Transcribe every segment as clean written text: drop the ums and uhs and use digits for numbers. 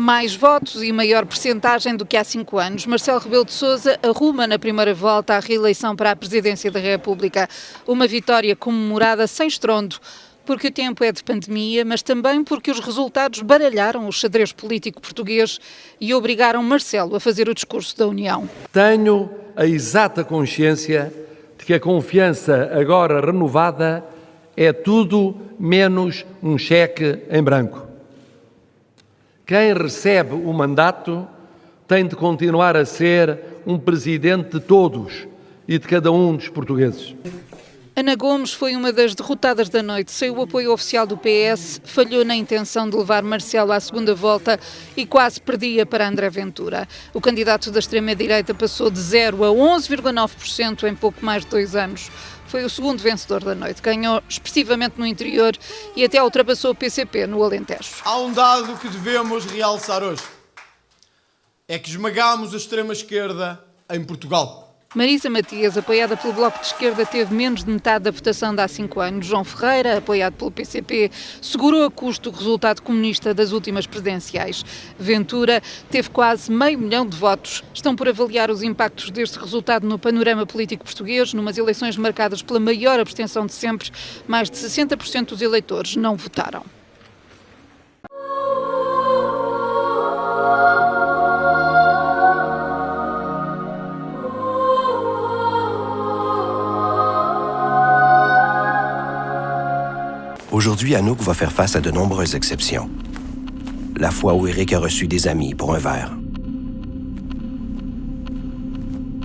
Mais votos e maior percentagem do que há 5 anos. Marcelo Rebelo de Sousa arruma na primeira volta a reeleição para a presidência da República. Uma vitória comemorada sem estrondo, porque o tempo é de pandemia, mas também porque os resultados baralharam o xadrez político português e obrigaram Marcelo a fazer o discurso da União. Tenho a exata consciência de que a confiança agora renovada é tudo menos um cheque em branco. Quem recebe o mandato tem de continuar a ser um presidente de todos e de cada um dos portugueses. Ana Gomes foi uma das derrotadas da noite. Sem o apoio oficial do PS, falhou na intenção de levar Marcelo à segunda volta e quase perdia para André Ventura. O candidato da extrema-direita passou de 0 a 11,9% em pouco mais de 2 anos. Foi o segundo vencedor da noite. Ganhou expressivamente no interior e até ultrapassou o PCP no Alentejo. Há um dado que devemos realçar hoje. É que esmagámos a extrema-esquerda em Portugal. Marisa Matias, apoiada pelo Bloco de Esquerda, teve menos de metade da votação de há 5 anos. João Ferreira, apoiado pelo PCP, segurou a custo o resultado comunista das últimas presidenciais. Ventura teve quase 500 mil de votos. Estão por avaliar os impactos deste resultado no panorama político português, numas eleições marcadas pela maior abstenção de sempre. Mais de 60% dos eleitores não votaram. Aujourd'hui, Anouk va faire face à de nombreuses exceptions. La fois où Eric a reçu des amis pour un verre.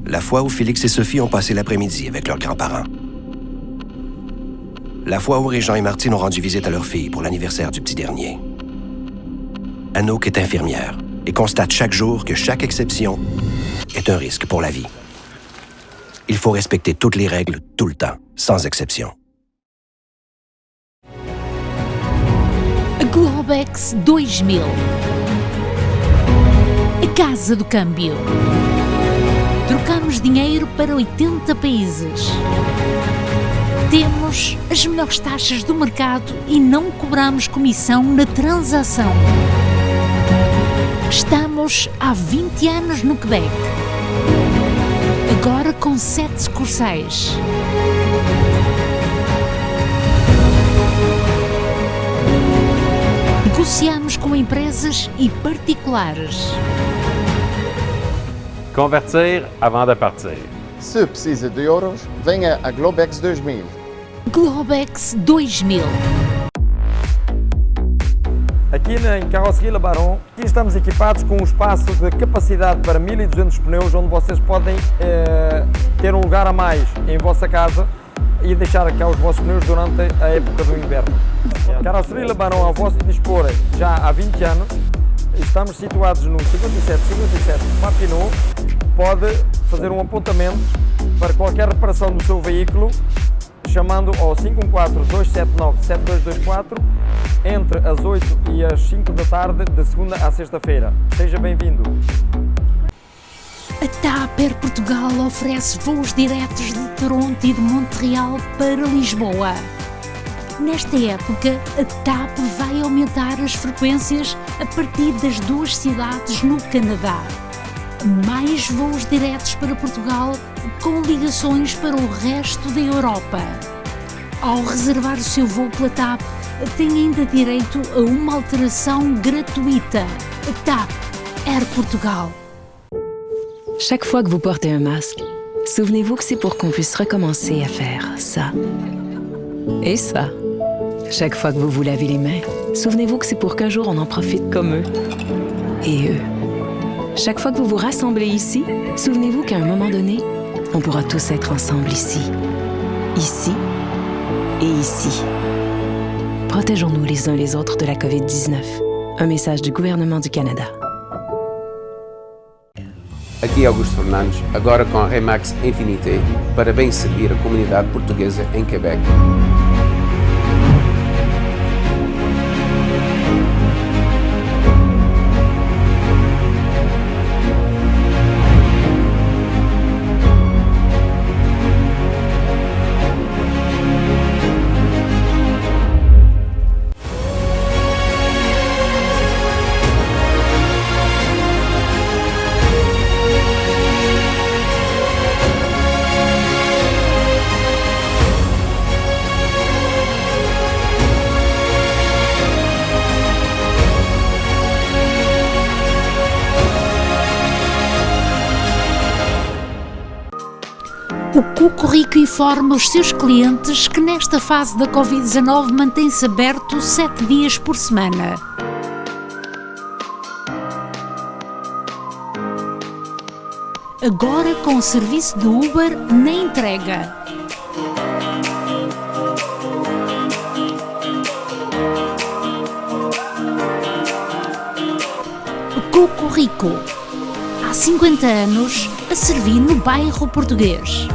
La fois où Félix et Sophie ont passé l'après-midi avec leurs grands-parents. La fois où Régent et Martine ont rendu visite à leur fille pour l'anniversaire du petit dernier. Anouk est infirmière et constate chaque jour que chaque exception est un risque pour la vie. Il faut respecter toutes les règles tout le temps, sans exception. Globex 2000. A Casa do Câmbio. Trocamos dinheiro para 80 países. Temos as melhores taxas do mercado e não cobramos comissão na transação. Estamos há 20 anos no Quebec. Agora com 7 sucursais. Negociamos com empresas e particulares. Convertir avant de partir. Se precisa de euros, venha a Globex 2000. Globex 2000. Aqui em Carroceria Le Baron, aqui estamos equipados com um espaço de capacidade para 1200 pneus, onde vocês podem ter um lugar a mais em vossa casa e deixar cá os vossos pneus durante a época do inverno. Carroceria Le Baron ao vosso dispor já há 20 anos. Estamos situados no 57 Papineau. Pode fazer um apontamento para qualquer reparação do seu veículo, chamando ao 514-279-7224 entre as 8 e as 5 da tarde, de segunda à sexta-feira. Seja bem-vindo. A TAP Air Portugal oferece voos diretos de Toronto e de Montreal para Lisboa. Nesta época, a TAP vai aumentar as frequências a partir das 2 cidades no Canadá. Mais voos diretos para Portugal com ligações para o resto da Europa. Ao reservar o seu voo pela TAP, tem ainda direito a uma alteração gratuita. TAP Air Portugal. Chaque fois que vous portez un masque, souvenez-vous que c'est pour qu'on puisse recommencer à faire ça et ça. Chaque fois que vous vous lavez les mains, souvenez-vous que c'est pour qu'un jour on en profite comme eux et eux. Chaque fois que vous vous rassemblez ici, souvenez-vous qu'à un moment donné, on pourra tous être ensemble ici et ici. Protégeons-nous les uns les autres de la COVID-19. Un message du gouvernement du Canada. Aqui Augusto Fernandes, agora com a Remax Infinité, para bem servir a comunidade portuguesa em Quebec. O Cuco Rico informa os seus clientes que nesta fase da Covid-19 mantém-se aberto 7 dias por semana. Agora com o serviço de Uber na entrega. Cuco Rico. Há 50 anos a servir no bairro português.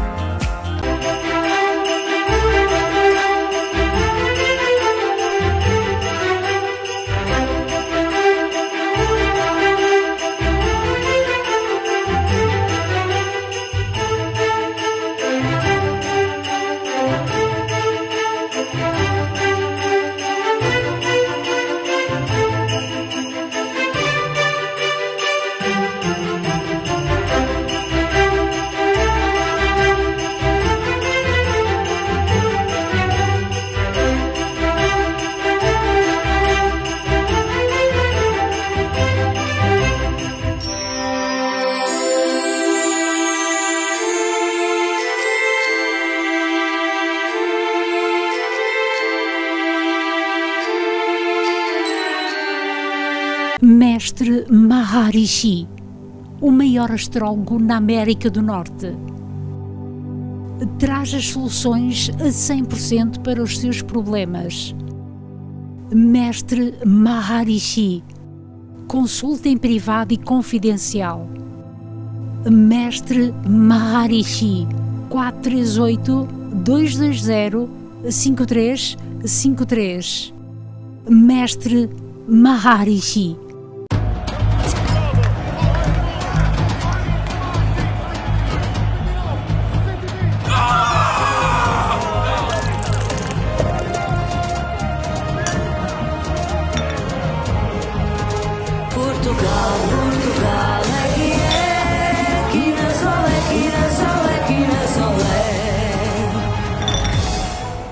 Mestre Maharishi, o maior astrólogo na América do Norte, traz as soluções a 100% para os seus problemas. Mestre Maharishi, consulta em privado e confidencial. Mestre Maharishi, 438-220-5353. Mestre Maharishi.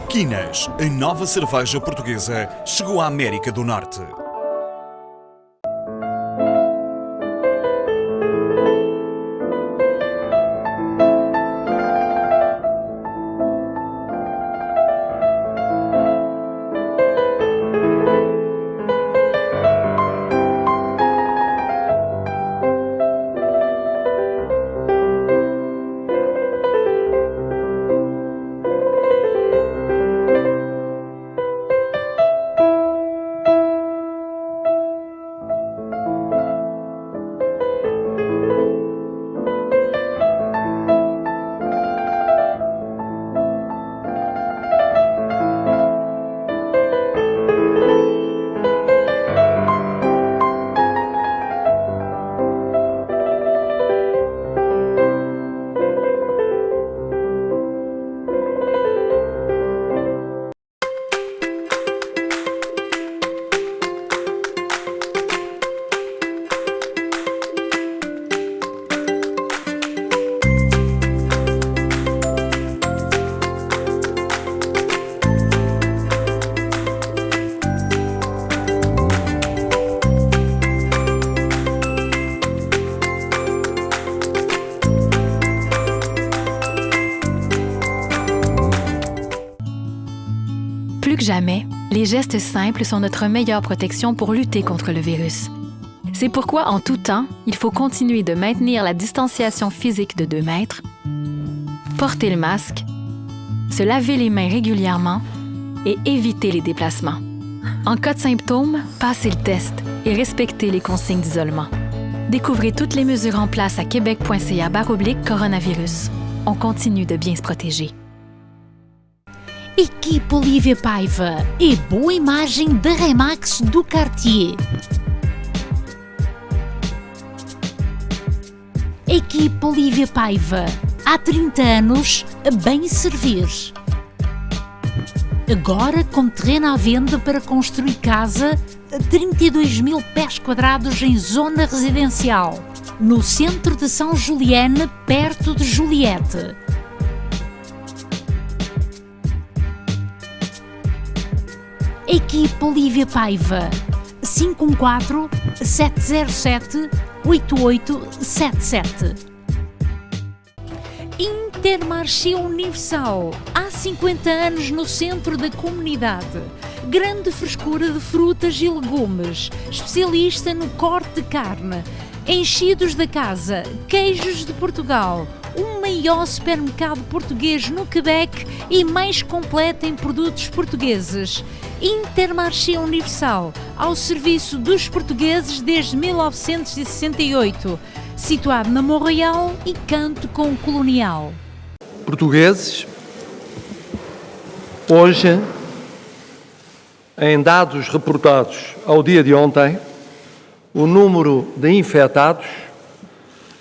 Quinas, a nova cerveja portuguesa, chegou à América do Norte. Plus que jamais, les gestes simples sont notre meilleure protection pour lutter contre le virus. C'est pourquoi, en tout temps, il faut continuer de maintenir la distanciation physique de 2 mètres, porter le masque, se laver les mains régulièrement et éviter les déplacements. En cas de symptômes, passez le test et respectez les consignes d'isolement. Découvrez toutes les mesures en place à québec.ca/coronavirus. On continue de bien se protéger. Equipe Olivia Paiva e boa imagem da Remax do Cartier. Equipe Olivia Paiva, há 30 anos a bem servir. Agora com terreno à venda para construir casa a 32 mil pés quadrados em zona residencial, no centro de São Juliane, perto de Juliette. Equipe Olivia Paiva, 514-707-8877. Intermarché Universal, há 50 anos no centro da comunidade. Grande frescura de frutas e legumes, especialista no corte de carne, enchidos da casa, queijos de Portugal, o maior supermercado português no Quebec e mais completo em produtos portugueses. Intermarché Universal, ao serviço dos portugueses desde 1968, situado na Montreal e Canto com o Colonial. Portugueses, hoje, em dados reportados ao dia de ontem, o número de infectados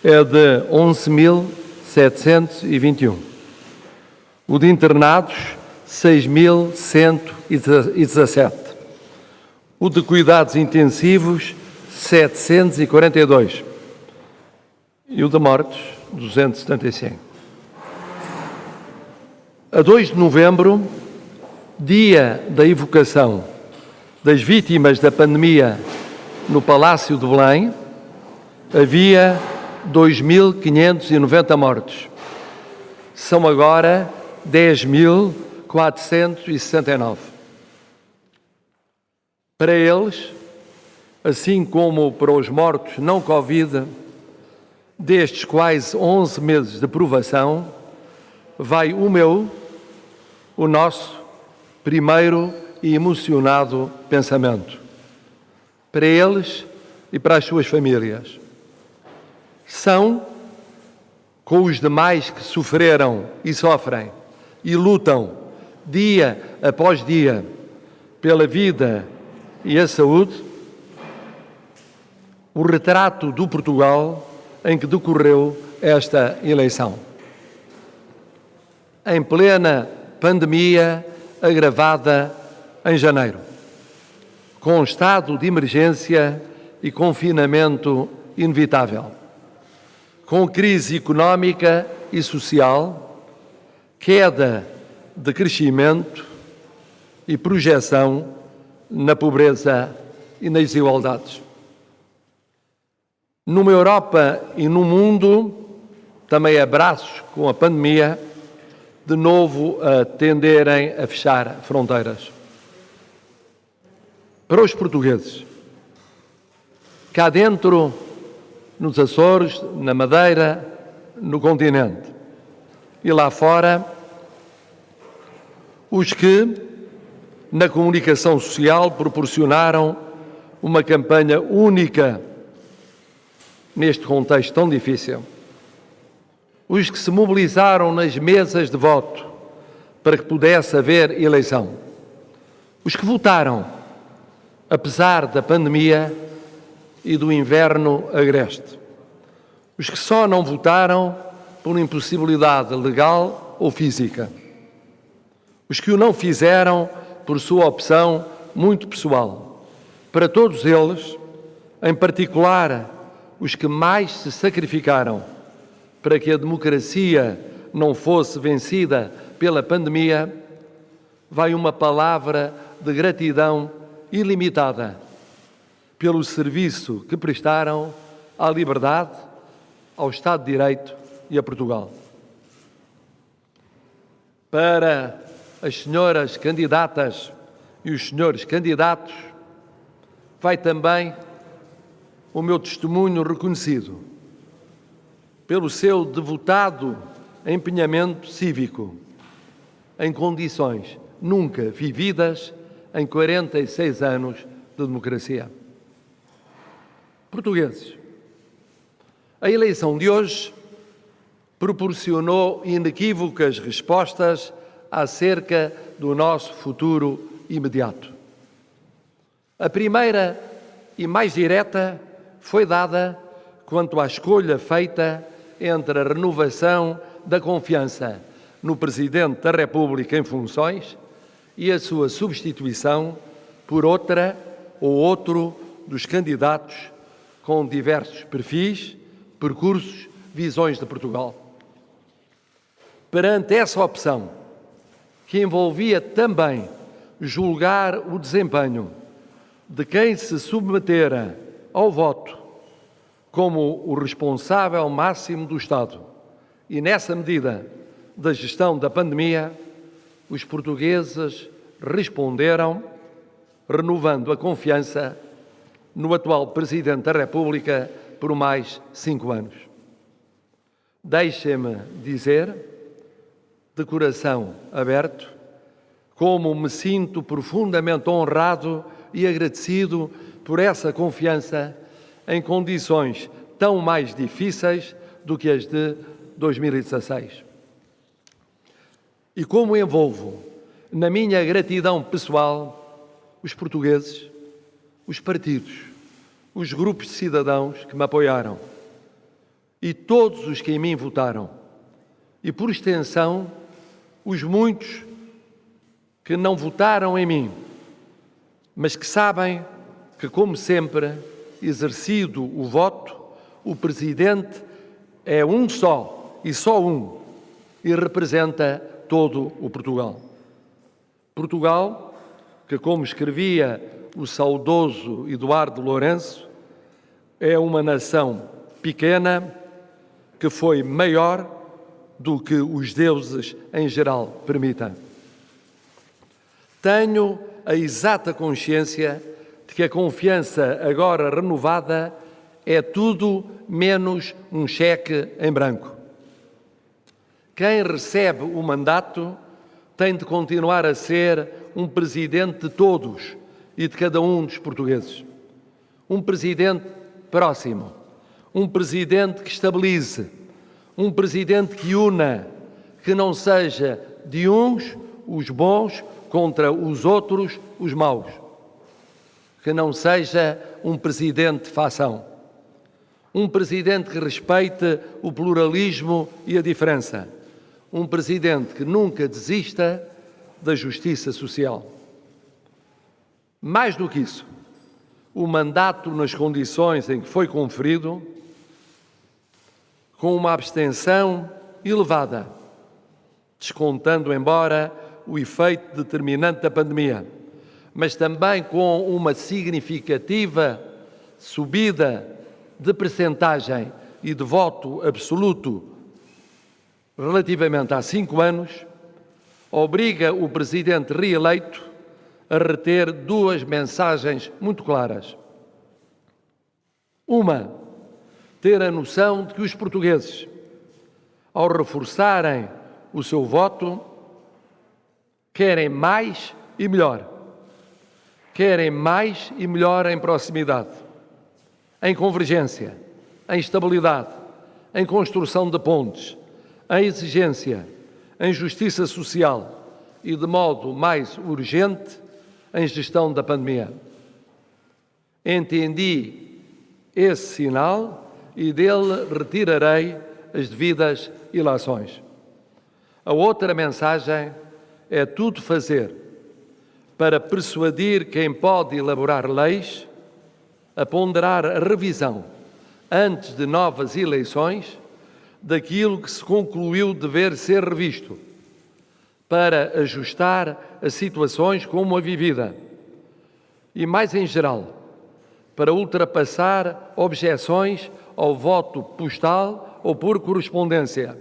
é de 11.721. O de internados, 6.117. O de cuidados intensivos, 742. E o de mortes, 275. A 2 de novembro, dia da evocação das vítimas da pandemia no Palácio de Belém, havia 2.590 mortos. São agora 10.469. Para eles, assim como para os mortos não Covid, destes quase 11 meses de provação, vai o nosso primeiro e emocionado pensamento. Para eles e para as suas famílias. São, com os demais que sofreram e sofrem e lutam dia após dia pela vida e a saúde, o retrato do Portugal em que decorreu esta eleição. Em plena pandemia agravada em janeiro, com estado de emergência e confinamento inevitável, com crise económica e social, queda de crescimento e projeção na pobreza e nas desigualdades. Numa Europa e no mundo, também a braços com a pandemia, de novo a tenderem a fechar fronteiras. Para os portugueses, cá dentro, nos Açores, na Madeira, no continente, e lá fora, os que, na comunicação social, proporcionaram uma campanha única neste contexto tão difícil. Os que se mobilizaram nas mesas de voto para que pudesse haver eleição. Os que votaram, apesar da pandemia e do inverno agreste. Os que só não votaram por impossibilidade legal ou física. Os que o não fizeram por sua opção muito pessoal. Para todos eles, em particular os que mais se sacrificaram para que a democracia não fosse vencida pela pandemia, vai uma palavra de gratidão ilimitada pelo serviço que prestaram à liberdade, ao Estado de Direito e a Portugal. Para as senhoras candidatas e os senhores candidatos, vai também o meu testemunho reconhecido pelo seu devotado empenhamento cívico em condições nunca vividas em 46 anos de democracia. Portugueses, a eleição de hoje proporcionou inequívocas respostas acerca do nosso futuro imediato. A primeira e mais direta foi dada quanto à escolha feita entre a renovação da confiança no Presidente da República em funções e a sua substituição por outra ou outro dos candidatos com diversos perfis, percursos, visões de Portugal. Perante essa opção, que envolvia também julgar o desempenho de quem se submetera ao voto como o responsável máximo do Estado e, nessa medida, da gestão da pandemia, os portugueses responderam renovando a confiança no atual Presidente da República por mais 5 anos. Deixem-me dizer, de coração aberto, como me sinto profundamente honrado e agradecido por essa confiança em condições tão mais difíceis do que as de 2016. E como envolvo na minha gratidão pessoal os portugueses, os partidos, os grupos de cidadãos que me apoiaram e todos os que em mim votaram, e por extensão os muitos que não votaram em mim, mas que sabem que, como sempre, exercido o voto, o Presidente é um só e só um, e representa todo o Portugal. Portugal, que, como escrevia o saudoso Eduardo Lourenço, é uma nação pequena que foi maior do que os deuses em geral permitem. Tenho a exata consciência de que a confiança agora renovada é tudo menos um cheque em branco. Quem recebe o mandato tem de continuar a ser um presidente de todos e de cada um dos portugueses. Um presidente próximo, um presidente que estabilize, um presidente que una, que não seja de uns os bons contra os outros os maus, que não seja um presidente de facção, um presidente que respeite o pluralismo e a diferença, um presidente que nunca desista da justiça social. Mais do que isso, o mandato nas condições em que foi conferido, com uma abstenção elevada, descontando embora o efeito determinante da pandemia, mas também com uma significativa subida de percentagem e de voto absoluto relativamente há 5 anos, obriga o Presidente reeleito a reter 2 mensagens muito claras. Uma, ter a noção de que os portugueses, ao reforçarem o seu voto, querem mais e melhor. Querem mais e melhor em proximidade, em convergência, em estabilidade, em construção de pontes, em exigência, em justiça social e, de modo mais urgente, em gestão da pandemia. Entendi esse sinal e dele retirarei as devidas ilações. A outra mensagem é tudo fazer para persuadir quem pode elaborar leis a ponderar a revisão, antes de novas eleições, daquilo que se concluiu dever ser revisto, para ajustar a situações como a vivida e, mais em geral, para ultrapassar objeções ao voto postal ou por correspondência.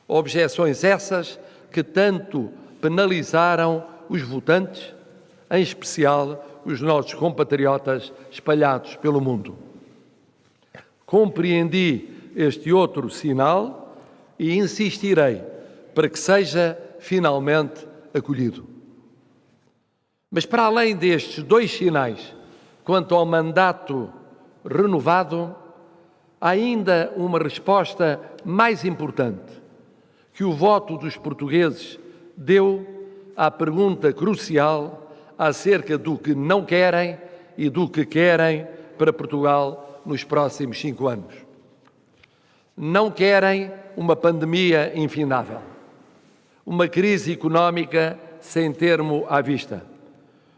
Objeções essas que tanto penalizaram os votantes, em especial os nossos compatriotas espalhados pelo mundo. Compreendi este outro sinal e insistirei para que seja finalmente acolhido. Mas para além destes 2 sinais, quanto ao mandato renovado, há ainda uma resposta mais importante que o voto dos portugueses deu à pergunta crucial acerca do que não querem e do que querem para Portugal nos próximos 5 anos. Não querem uma pandemia infindável, uma crise económica sem termo à vista,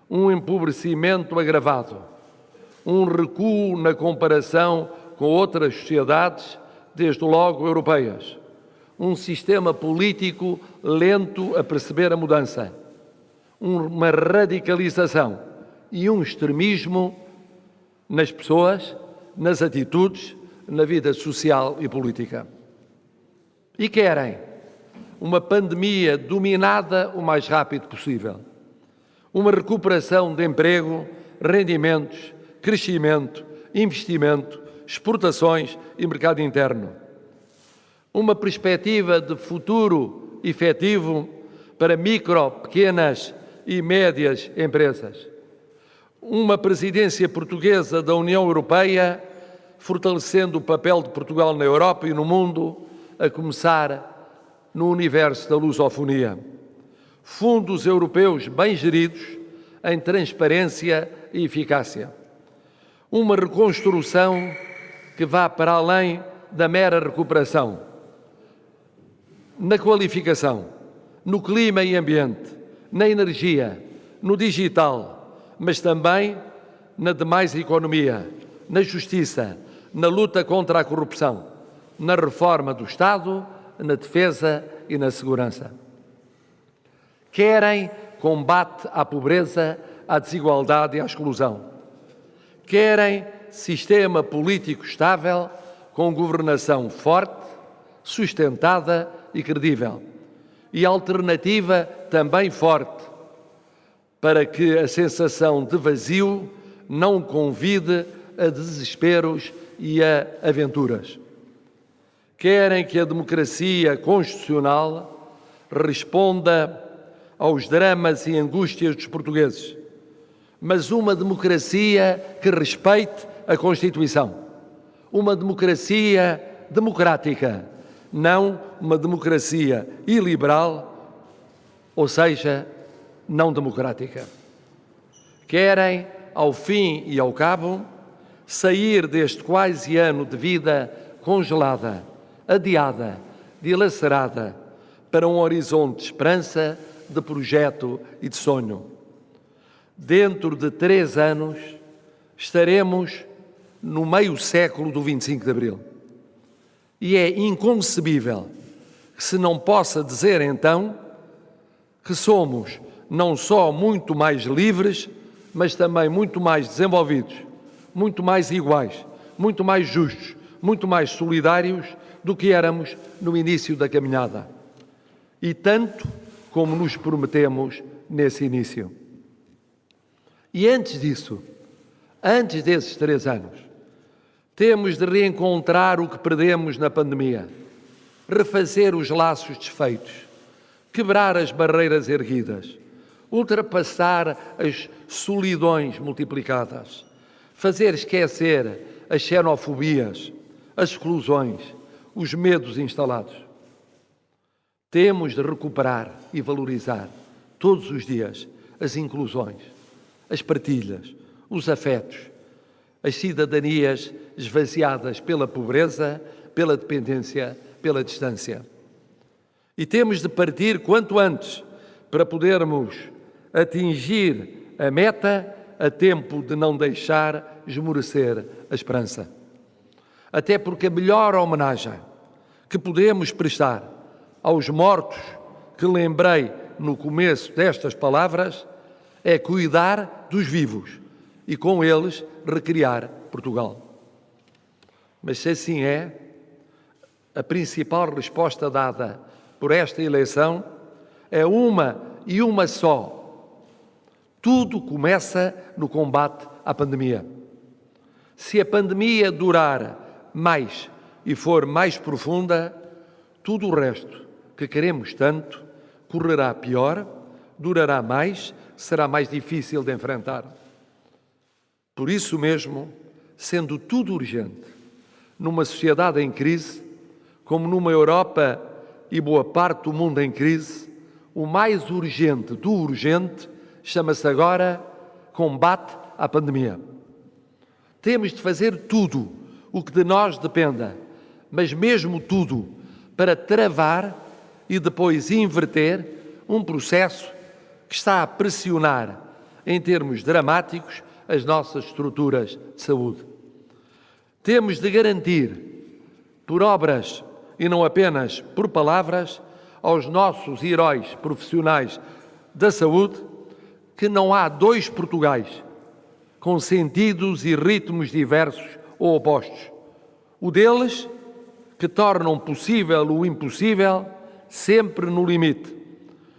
um empobrecimento agravado, um recuo na comparação com outras sociedades, desde logo europeias, um sistema político lento a perceber a mudança, uma radicalização e um extremismo nas pessoas, nas atitudes, na vida social e política. E querem uma pandemia dominada o mais rápido possível, uma recuperação de emprego, rendimentos, crescimento, investimento, exportações e mercado interno, uma perspectiva de futuro efetivo para micro, pequenas e médias empresas, uma presidência portuguesa da União Europeia fortalecendo o papel de Portugal na Europa e no mundo, a começar no universo da lusofonia. Fundos europeus bem geridos, em transparência e eficácia. Uma reconstrução que vá para além da mera recuperação. Na qualificação, no clima e ambiente, na energia, no digital, mas também na demais economia, na justiça, na luta contra a corrupção, na reforma do Estado, na defesa e na segurança. Querem combate à pobreza, à desigualdade e à exclusão. Querem sistema político estável, com governação forte, sustentada e credível. E alternativa também forte, para que a sensação de vazio não convide a desesperos e a aventuras. Querem que a democracia constitucional responda aos dramas e angústias dos portugueses, mas uma democracia que respeite a Constituição. Uma democracia democrática, não uma democracia iliberal, ou seja, não democrática. Querem, ao fim e ao cabo, sair deste quase ano de vida congelada, adiada, dilacerada, para um horizonte de esperança, de projeto e de sonho. Dentro de 3 anos, estaremos no meio século do 25 de Abril. E é inconcebível que se não possa dizer, então, que somos não só muito mais livres, mas também muito mais desenvolvidos, muito mais iguais, muito mais justos, muito mais solidários do que éramos no início da caminhada. E tanto como nos prometemos nesse início. E antes disso, antes desses 3 anos, temos de reencontrar o que perdemos na pandemia, refazer os laços desfeitos, quebrar as barreiras erguidas, ultrapassar as solidões multiplicadas, fazer esquecer as xenofobias, as exclusões, os medos instalados. Temos de recuperar e valorizar todos os dias as inclusões, as partilhas, os afetos, as cidadanias esvaziadas pela pobreza, pela dependência, pela distância. E temos de partir quanto antes para podermos atingir a meta a tempo de não deixar esmorecer a esperança. Até porque a melhor homenagem que podemos prestar aos mortos que lembrei no começo destas palavras é cuidar dos vivos e com eles recriar Portugal. Mas se assim é, a principal resposta dada por esta eleição é uma e uma só. Tudo começa no combate à pandemia. Se a pandemia durar mais e for mais profunda, tudo o resto que queremos tanto correrá pior, durará mais, será mais difícil de enfrentar. Por isso mesmo, sendo tudo urgente, numa sociedade em crise, como numa Europa e boa parte do mundo em crise, o mais urgente do urgente chama-se agora combate à pandemia. Temos de fazer tudo o que de nós dependa, mas mesmo tudo, para travar e depois inverter um processo que está a pressionar, em termos dramáticos, as nossas estruturas de saúde. Temos de garantir, por obras e não apenas por palavras, aos nossos heróis profissionais da saúde, que não há 2 Portugais, com sentidos e ritmos diversos ou opostos. O deles, que tornam possível o impossível, sempre no limite,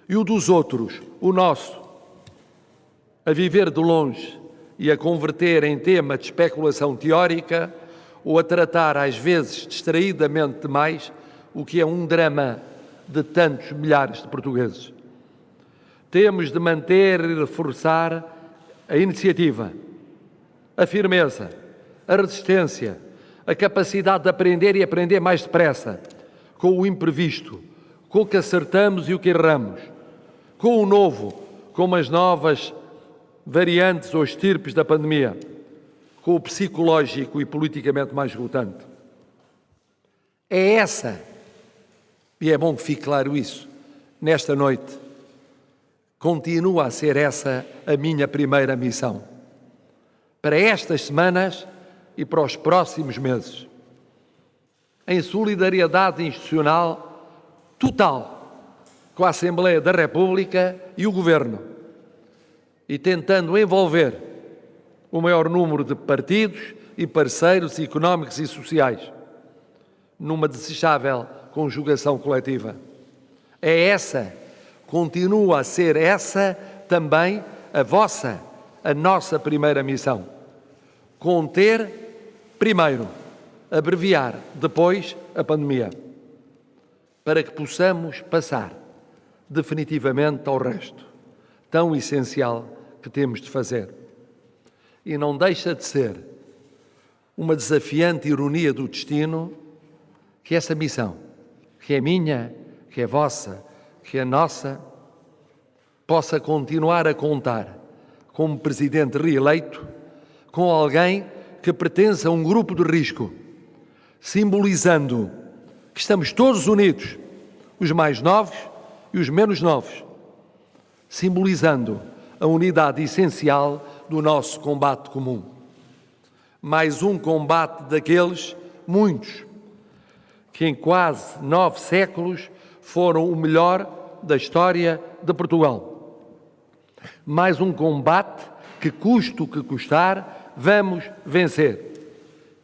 e o dos outros, o nosso, a viver de longe e a converter em tema de especulação teórica ou a tratar, às vezes, distraidamente demais, o que é um drama de tantos milhares de portugueses. Temos de manter e reforçar a iniciativa, a firmeza, a resistência, a capacidade de aprender e aprender mais depressa, com o imprevisto, com o que acertamos e o que erramos, com o novo, com as novas variantes ou estirpes da pandemia, com o psicológico e politicamente mais esgotante. É essa, e é bom que fique claro isso, nesta noite, continua a ser essa a minha primeira missão. Para estas semanas e para os próximos meses. Em solidariedade institucional total com a Assembleia da República e o Governo, e tentando envolver o maior número de partidos e parceiros económicos e sociais numa desejável conjugação coletiva. É essa, continua a ser essa também a vossa, a nossa primeira missão. Conter primeiro, abreviar depois a pandemia, para que possamos passar definitivamente ao resto, tão essencial que temos de fazer. E não deixa de ser uma desafiante ironia do destino que essa missão, que é minha, que é vossa, que é nossa, possa continuar a contar como presidente reeleito com alguém que pertence a um grupo de risco, simbolizando que estamos todos unidos, os mais novos e os menos novos, simbolizando a unidade essencial do nosso combate comum. Mais um combate daqueles, muitos, que em quase 9 séculos foram o melhor da história de Portugal. Mais um combate que, custe o que custar, vamos vencer.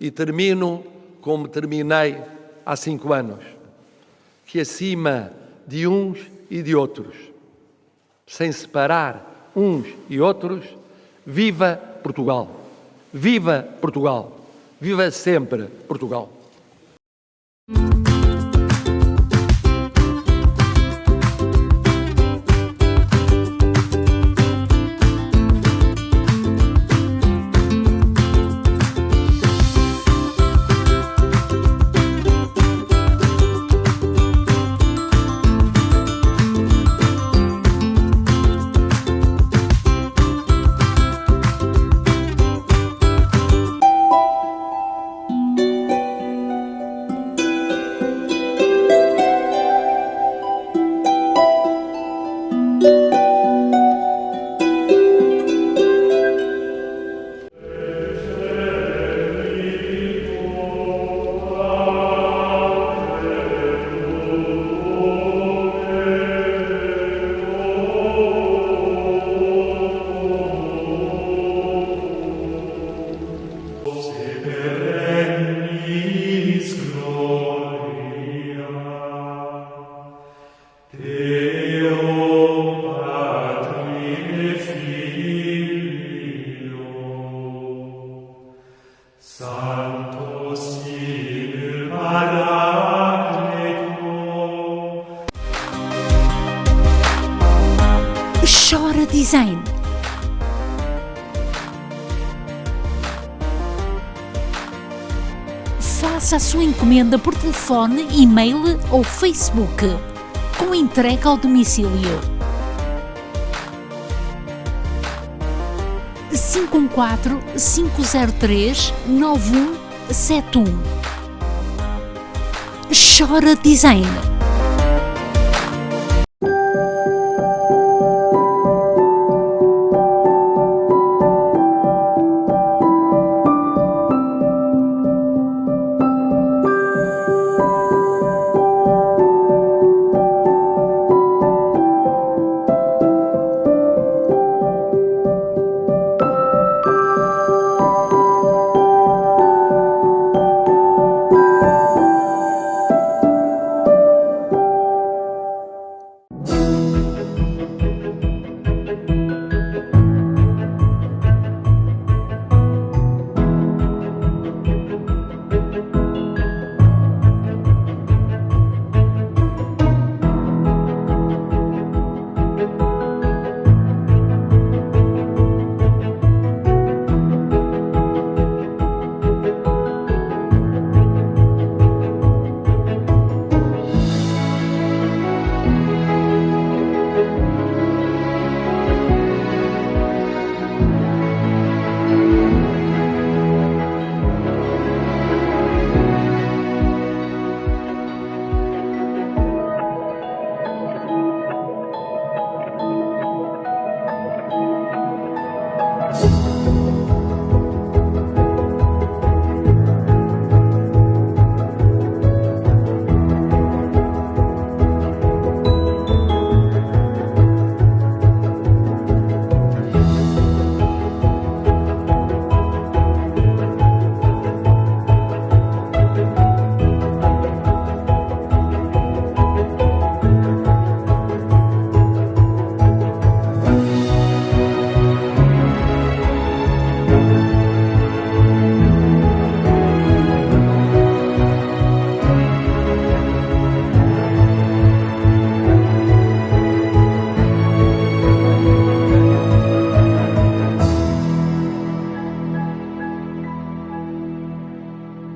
E termino como terminei há 5 anos, que acima de uns e de outros, sem separar uns e outros, viva Portugal! Viva Portugal! Viva sempre Portugal! Chora Design. Faça a sua encomenda por telefone, e-mail ou Facebook, com entrega ao domicílio. 514-503-9171. Chora Design.